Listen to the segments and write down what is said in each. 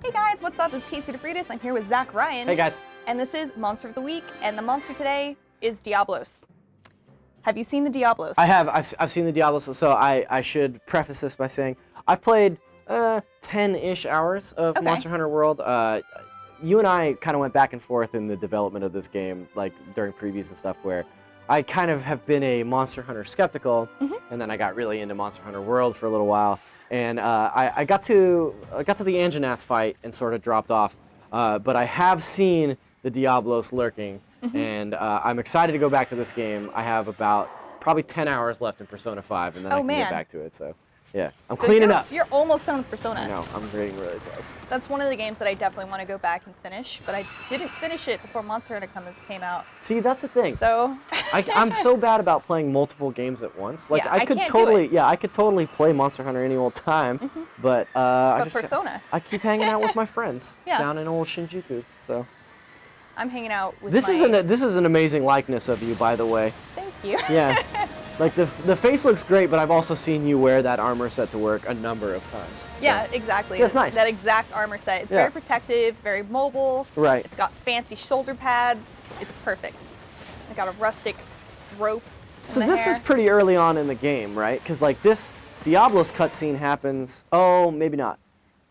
Hey guys, what's up? It's Casey DeFreitas. I'm here with Zach Ryan. Hey guys. And this is Monster of the Week, and the monster today is Diablos. Have you seen the Diablos? I have. I've seen the Diablos, so I should preface this by saying I've played 10-ish hours of Monster Hunter World. You and I kind of went back and forth in the development of this game, like during previews and stuff, where I kind of have been a Monster Hunter skeptical, and then I got really into Monster Hunter World for a little while, and I got to the Anjanath fight and sort of dropped off, but I have seen the Diablos lurking, and I'm excited to go back to this game. I have about probably 10 hours left in Persona 5, and then I can get back to it. So. Yeah, I'm cleaning up. You're almost done with Persona. I know, I'm getting really close. That's one of the games that I definitely want to go back and finish, but I didn't finish it before Monster Hunter came out. See, that's the thing. So I'm so bad about playing multiple games at once. Like yeah, I could totally play Monster Hunter any old time, but Persona. I keep hanging out with my friends down in old Shinjuku. So I'm hanging out with this is an amazing likeness of you, by the way. Thank you. Yeah. Like the face looks great, but I've also seen you wear that armor set to work a number of times. So. Yeah, exactly. That's nice. That exact armor set. It's very protective, very mobile. Right. It's got fancy shoulder pads. It's perfect. I got a rustic rope. So this is pretty early on in the game, right? Because like this Diablos cutscene happens. Oh, maybe not.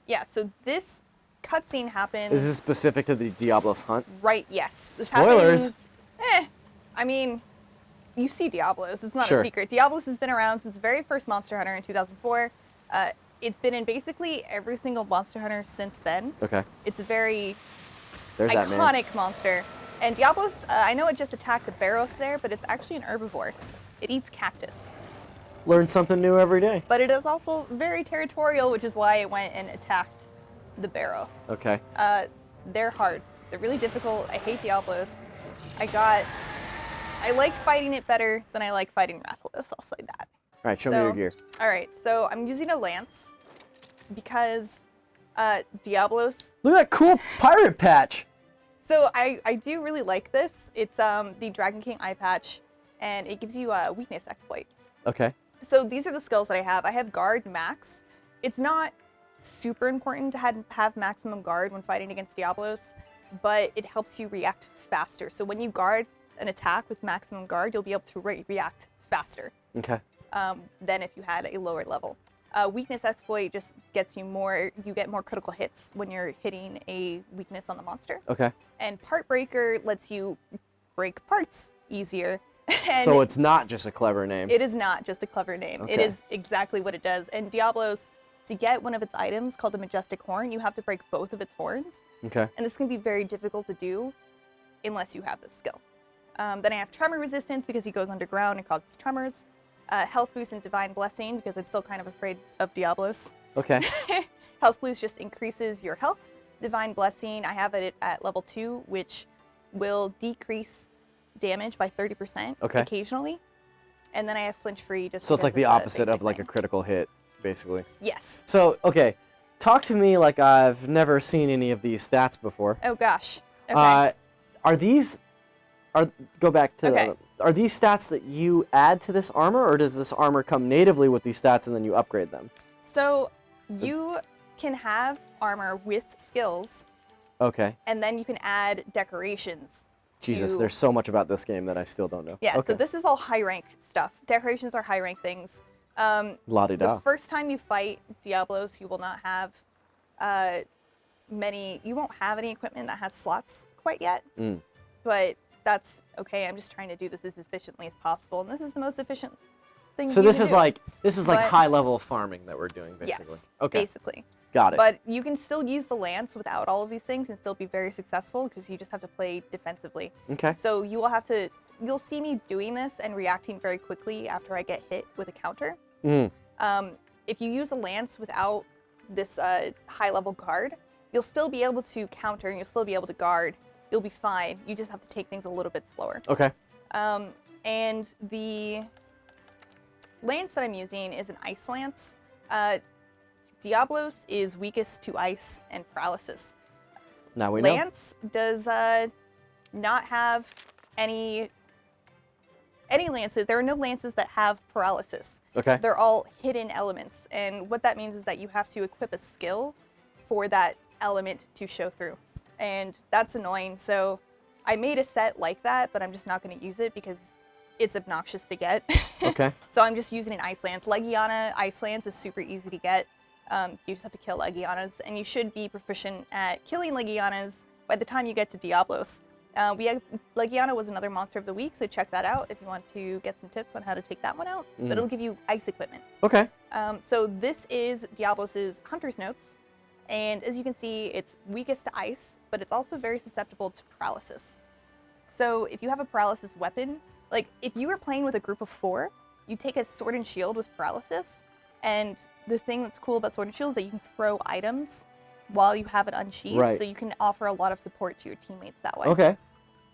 Yeah. So this cutscene happens. Is this specific to the Diablos hunt? Right. Yes. This Spoilers. Happens, I mean. You see Diablos. It's not a secret. Diablos has been around since the very first Monster Hunter in 2004. It's been in basically every single Monster Hunter since then. Okay. It's a very iconic monster. And Diablos, I know it just attacked a Barroth there, but it's actually an herbivore. It eats cactus. Learn something new every day. But it is also very territorial, which is why it went and attacked the Barroth. Okay. They're hard. They're really difficult. I hate Diablos. I like fighting it better than I like fighting Rathalos, I'll say that. All right, show me your gear. All right, so I'm using a lance because Diablos... Look at that cool pirate patch! So I do really like this. It's the Dragon King eye patch, and it gives you a weakness exploit. Okay. So these are the skills that I have. I have guard max. It's not super important to have maximum guard when fighting against Diablos, but it helps you react faster. So when you guard an attack with maximum guard, you'll be able to react faster. Okay. Than if you had a lower level. Weakness exploit just gets you you get more critical hits when you're hitting a weakness on the monster. Okay. And part breaker lets you break parts easier. And so it's not just a clever name. It is not just a clever name. Okay. It is exactly what it does. And Diablos, to get one of its items called the Majestic Horn, you have to break both of its horns. Okay. And this can be very difficult to do unless you have this skill. Then I have Tremor Resistance because he goes underground and causes tremors. Health Boost and Divine Blessing because I'm still kind of afraid of Diablos. Okay. Health Boost just increases your health. Divine Blessing, I have it at level 2, which will decrease damage by 30% occasionally. And then I have Flinch Free just so it's like the opposite of like thing. a critical hit, basically. Yes. So, okay, talk to me like I've never seen any of these stats before. Oh gosh. Okay. Go back to are these stats that you add to this armor, or does this armor come natively with these stats and then you upgrade them? So you can have armor with skills. Okay. And then you can add decorations. Jesus, there's so much about this game that I still don't know. Yeah, so this is all high rank stuff. Decorations are high rank things. La-di-da. The first time you fight Diablos, you will not have you won't have any equipment that has slots quite yet. But that's okay. I'm just trying to do this as efficiently as possible, and this is the most efficient thing. So this is like high level farming that we're doing, basically. Yes, okay. Basically. Got it. But you can still use the lance without all of these things and still be very successful because you just have to play defensively. Okay. So you'll see me doing this and reacting very quickly after I get hit with a counter. If you use a lance without this high level guard, you'll still be able to counter and you'll still be able to guard. You'll be fine. You just have to take things a little bit slower. Okay. And the lance that I'm using is an ice lance. Diablos is weakest to ice and paralysis. Now we know. Lance does not have any lances. There are no lances that have paralysis. Okay. They're all hidden elements, and what that means is that you have to equip a skill for that element to show through. And that's annoying. So I made a set like that, but I'm just not going to use it because it's obnoxious to get. Okay. So I'm just using an Ice Lance. Legiana Ice Lance is super easy to get. You just have to kill Legianas, and you should be proficient at killing Legianas by the time you get to Diablos. Legiana was another monster of the week, so check that out if you want to get some tips on how to take that one out. But it'll give you ice equipment. Okay. So this is Diablos' Hunter's Notes, and as you can see, it's weakest to ice, but it's also very susceptible to paralysis. So if you have a paralysis weapon, like if you were playing with a group of 4, you take a sword and shield with paralysis, and the thing that's cool about sword and shield is that you can throw items while you have it unsheathed, right. so you can offer a lot of support to your teammates that way. Okay.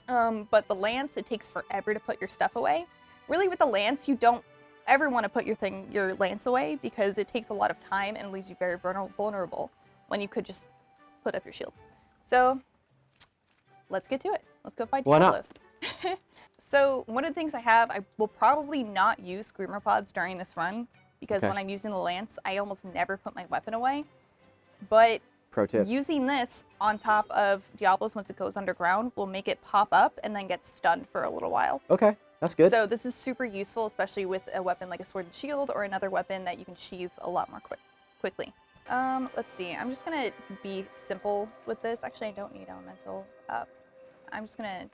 But the lance, it takes forever to put your stuff away. Really, with the lance, you don't ever want to put your lance away because it takes a lot of time and leaves you very vulnerable when you could just put up your shield. So let's get to it. Let's go fight Diablos. Why not? So one of the things I will probably not use Screamer Pods during this run because when I'm using the lance, I almost never put my weapon away. But Pro tip. Using this on top of Diablos once it goes underground will make it pop up and then get stunned for a little while. Okay, that's good. So this is super useful, especially with a weapon like a sword and shield or another weapon that you can sheath a lot more quickly. Let's see. I'm just gonna be simple with this. Actually, I don't need elemental up. I'm just gonna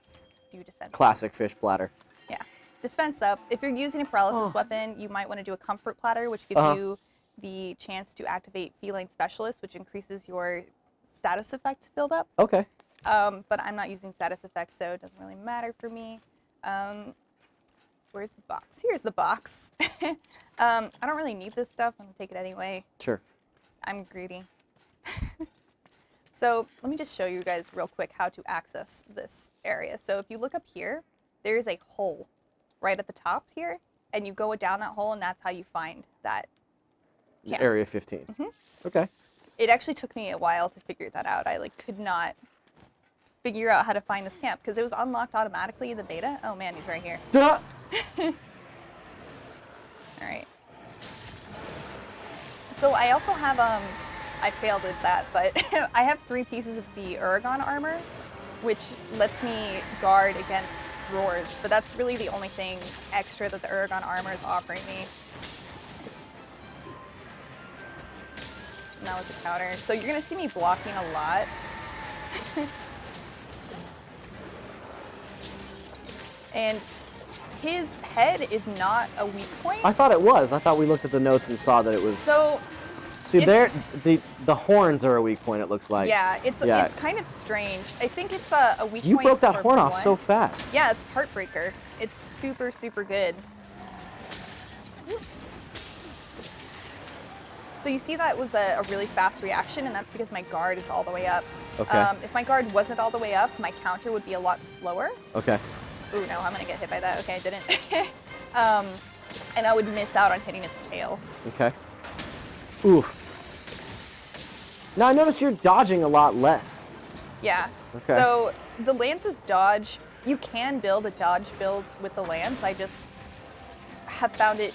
do defense. Classic fish platter. Yeah, defense up. If you're using a paralysis weapon, you might want to do a comfort platter, which gives you the chance to activate Feline Specialist, which increases your status effect buildup. Okay. But I'm not using status effects, so it doesn't really matter for me. Where's the box? Here's the box. I don't really need this stuff. I'm gonna take it anyway. Sure. I'm greedy. So let me just show you guys real quick how to access this area. So if you look up here, there's a hole right at the top here, and you go down that hole, and that's how you find that camp. Area 15. Mm-hmm. Okay. It actually took me a while to figure that out. I could not figure out how to find this camp because it was unlocked automatically in the beta. Oh man, he's right here. Duh! All right. So I also have I failed at that, but I have 3 pieces of the Aragon armor, which lets me guard against roars. But that's really the only thing extra that the Aragon armor is offering me. And that was a counter. So you're gonna see me blocking a lot. And his head is not a weak point. I thought it was. I thought we looked at the notes and saw that it was. So see, the horns are a weak point. It looks like. Yeah, it's kind of strange. I think it's a weak point. You broke that for horn off one. so fast. Yeah, it's Heartbreaker. It's super, super good. So you see that was a really fast reaction, and that's because my guard is all the way up. Okay. If my guard wasn't all the way up, my counter would be a lot slower. Okay. Ooh, no, I'm gonna get hit by that. Okay, I didn't. And I would miss out on hitting its tail. Okay. Oof. Now I notice you're dodging a lot less. Yeah. Okay. So the Lance's dodge, you can build a dodge build with the Lance. I just have found it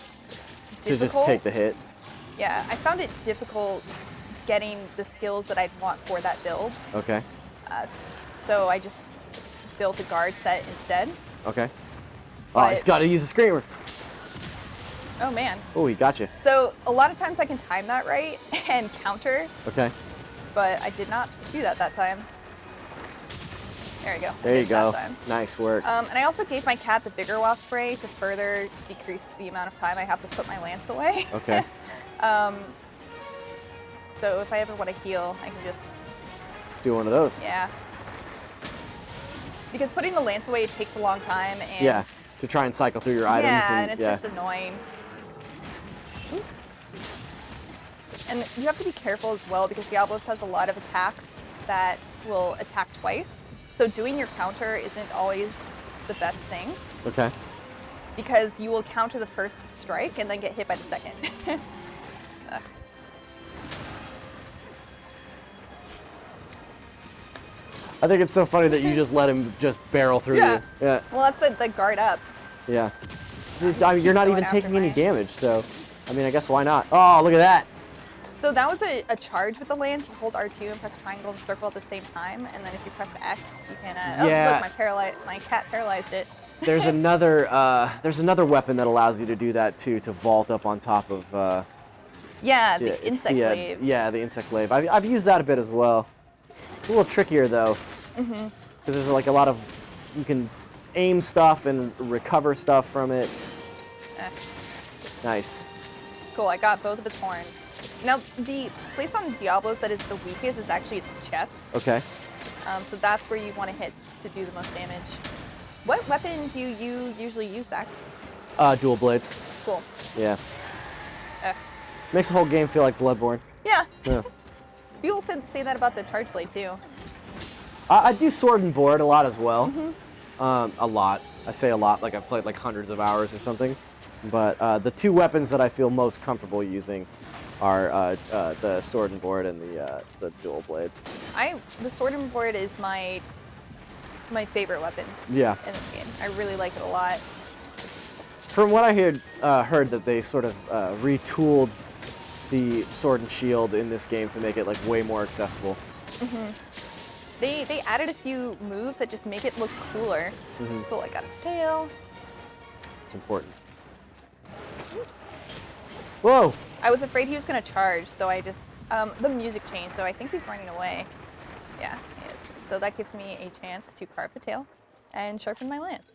difficult. To just take the hit. Yeah, I found it difficult getting the skills that I'd want for that build. Okay. So I just built a guard set instead. Okay. Oh, he's got to use a screamer. Oh man. Oh, he got you. So a lot of times I can time that right and counter. Okay. But I did not do that time. There we go. There you go. Nice work. And I also gave my cat the bigger wasp spray to further decrease the amount of time I have to put my lance away. Okay. So if I ever want to heal, I can just do one of those. Yeah. Because putting the lance away takes a long time, and yeah, to try and cycle through your items. Yeah, and it's just annoying. Ooh. And you have to be careful as well because Diablos has a lot of attacks that will attack twice. So doing your counter isn't always the best thing. Okay. Because you will counter the first strike and then get hit by the second. Ugh. I think it's so funny that you just let him just barrel through you. Yeah. Well, that's the guard up. Yeah. Just, I mean, you're not even taking any damage, so I mean, I guess why not? Oh, look at that. So that was a charge with the lance. You hold R2 and press triangle and circle at the same time, and then if you press X, you can. Yeah. Oh, look, my cat paralyzed it. There's another weapon that allows you to do that too, to vault up on top of. Yeah, the insect glaive. Yeah, the insect glaive. I've used that a bit as well. It's a little trickier though, because there's like a lot of, you can aim stuff and recover stuff from it. Nice. Cool, I got both of its horns. Now, the place on Diablos that is the weakest is actually its chest. Okay. So that's where you want to hit to do the most damage. What weapon do you usually use, Zach? Dual blades. Cool. Yeah. Makes the whole game feel like Bloodborne. Yeah. Yeah. People say that about the charge blade too. I do sword and board a lot as well. A lot. I say a lot, like I've played like hundreds of hours or something. But the two weapons that I feel most comfortable using are the sword and board and the dual blades. The sword and board is my favorite weapon. Yeah. In this game, I really like it a lot. From what I heard that they sort of retooled the sword and shield in this game to make it like way more accessible. They added a few moves that just make it look cooler. Cool, I got its tail. It's important. Whoa! I was afraid he was gonna charge, so I just the music changed, so I think he's running away. Yeah, he is. So that gives me a chance to carve the tail and sharpen my lance.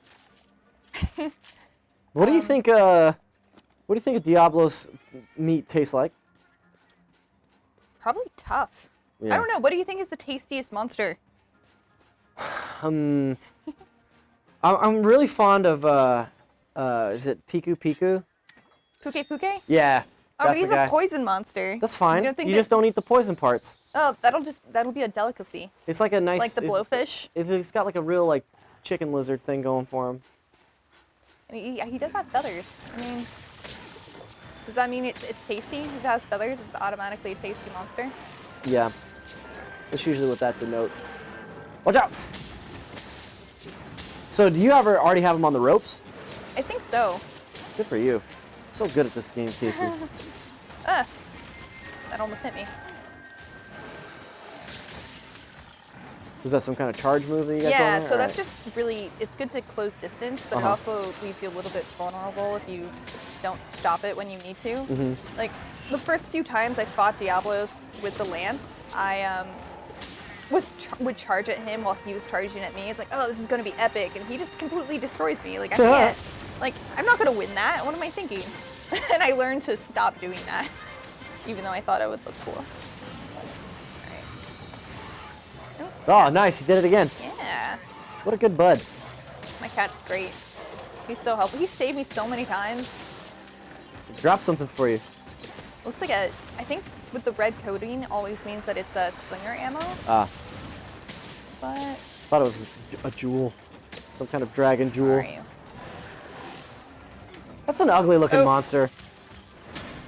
What do you think? What do you think a Diablos meat tastes like? Probably tough. Yeah. I don't know. What do you think is the tastiest monster? I'm really fond of is it Piku Piku? Puke Puke? Yeah. Oh, that's he's the guy. a poison monster. That's fine. You just don't eat the poison parts. Oh, that'll be a delicacy. It's like a nice. Like the blowfish. It's got like a real like chicken lizard thing going for him. And he does have feathers. I mean, does that mean it's tasty? If it has feathers, it's automatically a tasty monster? Yeah. That's usually what that denotes. Watch out! So do you already have him on the ropes? I think so. Good for you. So good at this game, Casey. That almost hit me. Was that some kind of charge move that you got going Yeah, there? so that's just really, it's good to close distance, but it also leaves you a little bit vulnerable if you don't stop it when you need to. Like, the first few times I fought Diablos with the lance, I would charge at him while he was charging at me. It's like, oh, this is going to be epic, and he just completely destroys me. Like, I can't, like, I'm not going to win that. What am I thinking? And I learned to stop doing that, even though I thought it would look cool. Oh, nice. You did it again. Yeah. What a good bud. My cat's great. He's so helpful. He saved me so many times. Drop something for you. Looks like I think with the red coating always means that it's a slinger ammo. Ah. But. Thought it was a jewel. Some kind of dragon jewel. Where are you? That's an ugly looking monster.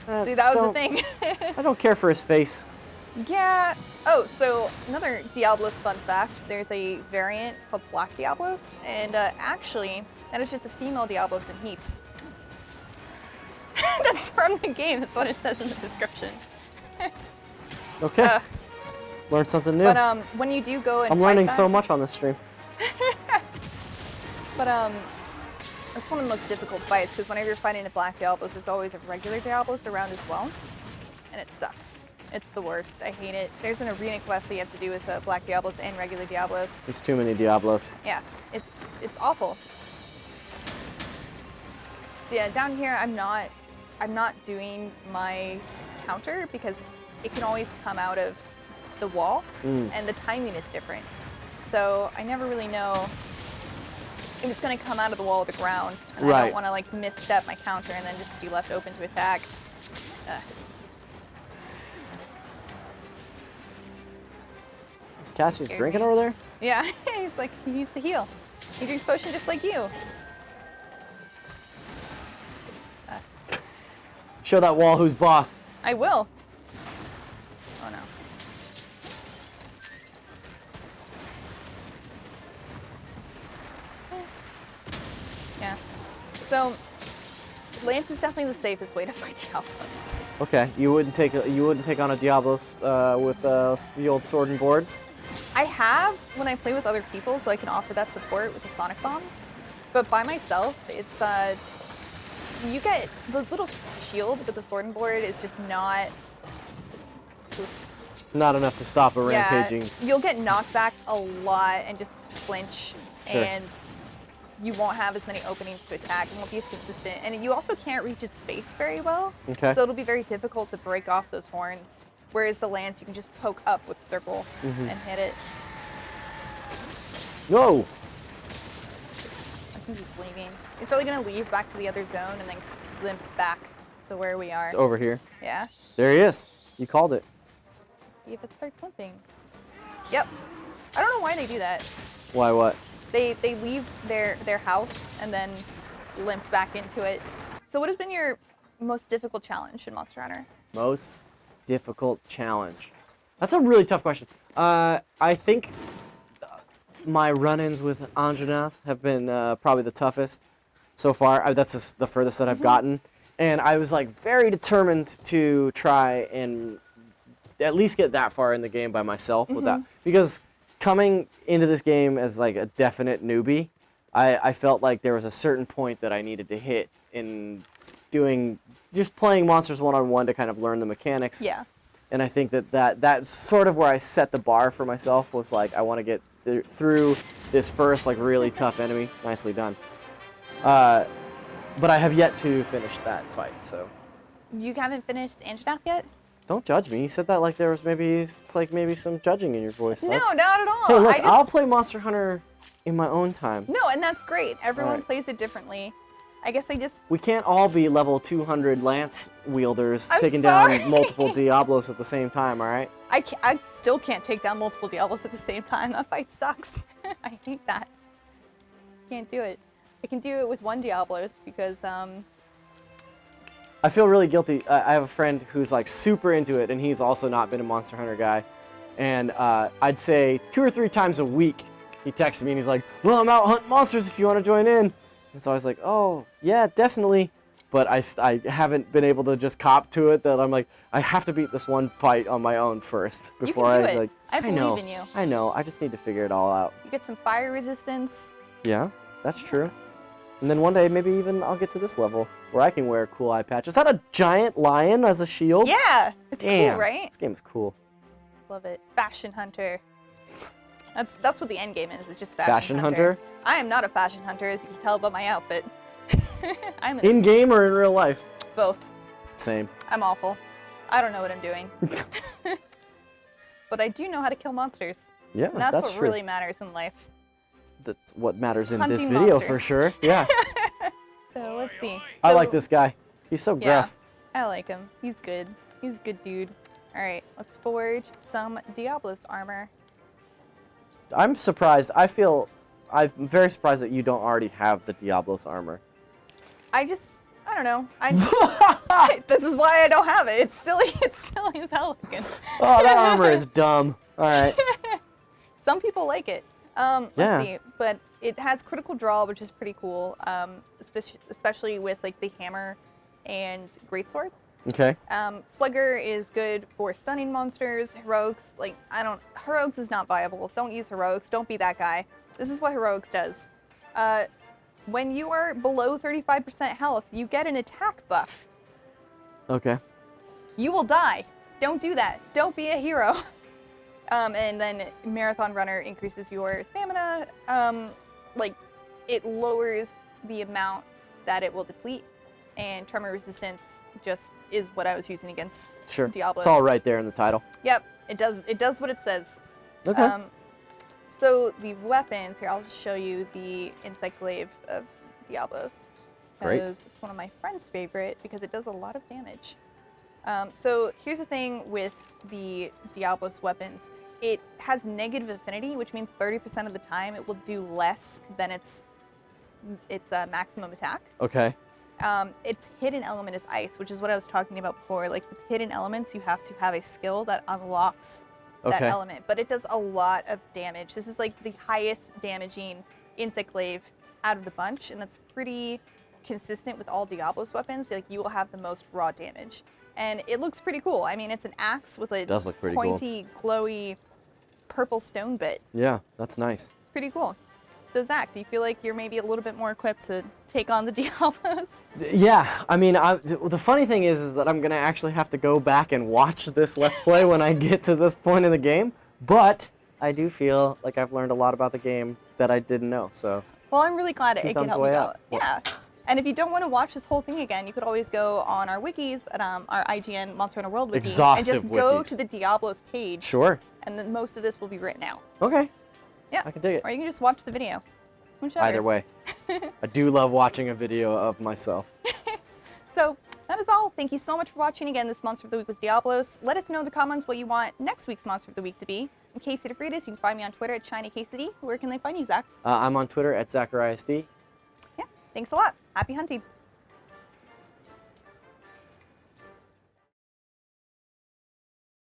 See, that was the thing. I don't care for his face. Yeah. Oh, so another Diablos fun fact. There's a variant called Black Diablos, and actually, that is just a female Diablos in heat. That's from the game. That's what it says in the description. Okay. Learn something new. But when you do go and I'm learning so much on this stream. But it's one of the most difficult fights because whenever you're fighting a Black Diablos, there's always a regular Diablos around as well, and it sucks. It's the worst. I hate it. There's an arena quest that you have to do with Black Diablos and regular Diablos. It's too many Diablos. Yeah, it's awful. So yeah, down here I'm not doing my counter because it can always come out of the wall, and the timing is different. So I never really know if it's going to come out of the wall or the ground, and I don't want to like misstep my counter and then just be left open to attack. Cat's just drinking over there? Yeah, he's like, he needs to heal. He drinks potion just like you. Show that wall who's boss. I will. Oh no. Yeah. So, lance is definitely the safest way to fight Diablos. Okay, you wouldn't take on a Diablos with the old sword and board. I have when I play with other people, so I can offer that support with the sonic bombs. But by myself, it's you get the little shield with the sword and board is just not. Not enough to stop a rampaging. You'll get knocked back a lot and just flinch, Sure. and you won't have as many openings to attack and won't be as consistent. And you also can't reach its face very well. Okay. So it'll be very difficult to break off those horns. Whereas the lance, you can just poke up with circle and hit it. Whoa! I think he's leaving. He's probably gonna leave back to the other zone and then limp back to where we are. It's over here. Yeah. There he is. You called it. See if it starts limping. Yep. I don't know why they do that. Why what? They leave their house and then limp back into it. So what has been your most difficult challenge in Monster Hunter? Most difficult challenge. That's a really tough question. I think my run-ins with Anjanath have been probably the toughest so far. That's the furthest that I've gotten. And I was like very determined to try and at least get that far in the game by myself with that. Because coming into this game as like a definite newbie, I felt like there was a certain point that I needed to hit in just playing monsters one-on-one to kind of learn the mechanics. Yeah. And I think that's sort of where I set the bar for myself, was like, I want to get through this first like really tough enemy. Nicely done. But I have yet to finish that fight, so. You haven't finished Anjanath yet? Don't judge me. You said that like there was maybe some judging in your voice. No, not at all. Hey, look, I'll play Monster Hunter in my own time. No, and that's great. Everyone plays it differently. I guess We can't all be level 200 lance wielders I'm taking sorry. down multiple Diablos at the same time, all right? I still can't take down multiple Diablos at the same time. That fight sucks. I hate that. Can't do it. I can do it with one Diablos because I feel really guilty. I have a friend who's like super into it, and he's also not been a Monster Hunter guy. And I'd say 2 or 3 times a week, he texts me and he's like, "Well, I'm out hunting monsters if you want to join in." And so I was like, "Oh, yeah, definitely." But I haven't been able to just cop to it, that I'm like, I have to beat this one fight on my own first before you can do it. like. I believe in you. I know. I just need to figure it all out. You get some fire resistance. Yeah, that's true. And then one day, maybe even I'll get to this level where I can wear a cool eye patch. Is that a giant lion as a shield? Yeah, it's Damn, cool, right? This game is cool. Love it. Fashion hunter. That's what the end game is. It's just Fashion hunter? I am not a fashion hunter, as you can tell by my outfit. I'm In game or in real life? both. Same. I'm awful. I don't know what I'm doing. But I do know how to kill monsters. Yeah, And that's what true. really matters in life. That's what matters in this Hunting video monsters. for sure. Yeah. So let's see. I So- like this guy. He's so Yeah, gruff. I like him. He's good. He's a good dude. All right, let's forge some Diablos armor. I'm surprised. I'm very surprised that you don't already have the Diablos armor. I don't know. This is why I don't have it. It's silly. It's silly as hell looking. Oh, that armor is dumb. All right. Some people like it. Yeah. Let's see. But it has critical draw, which is pretty cool. Especially with like the hammer and greatsword. Okay. Slugger is good for stunning monsters. Heroics, Heroics is not viable. Don't use Heroics. Don't be that guy. This is what Heroics does. When you are below 35% health, you get an attack buff. Okay. You will die. Don't do that. Don't be a hero. And then Marathon Runner increases your stamina. It lowers the amount that it will deplete. And Tremor Resistance just is what I was using against Sure. Diablos. It's all right there in the title. Yep, it does what it says. Okay. So the weapons, here, I'll just show you the Encyclave of Diablos. Great. Because it's one of my friend's favorite because it does a lot of damage. So here's the thing with the Diablos weapons. It has negative affinity, which means 30% of the time it will do less than its maximum attack. Okay. Its hidden element is ice, which is what I was talking about before. Like with hidden elements, you have to have a skill that unlocks that element, but it does a lot of damage. This is like the highest damaging Encyclave out of the bunch, and that's pretty consistent with all Diablos weapons. Like you will have the most raw damage. and it looks pretty cool. I mean, it's an axe with a does look pretty cool. pointy, glowy, purple stone bit. Yeah, that's nice. It's pretty cool. So Zach, do you feel like you're maybe a little bit more equipped to take on the Diablos? Yeah, I mean, the funny thing is that I'm gonna actually have to go back and watch this Let's Play when I get to this point in the game. But I do feel like I've learned a lot about the game that I didn't know. So. Well, I'm really glad it can help you out. Well, yeah. And if you don't want to watch this whole thing again, you could always go on our wikis at our IGN Monster Hunter World wiki Exhaustive and just go wikis. to the Diablos page. Sure. And then most of this will be written out. Okay. Yeah. I can dig it. Or you can just watch the video. Whichever. Either way. I do love watching a video of myself. So that is all. Thank you so much for watching. Again, this Monster of the Week was Diablos. Let us know in the comments what you want next week's Monster of the Week to be. I'm Casey DeFreitas. You can find me on Twitter at ShinyKCD. Where can they find you, Zach? I'm on Twitter at ZachariasD. Yeah. Thanks a lot. Happy hunting.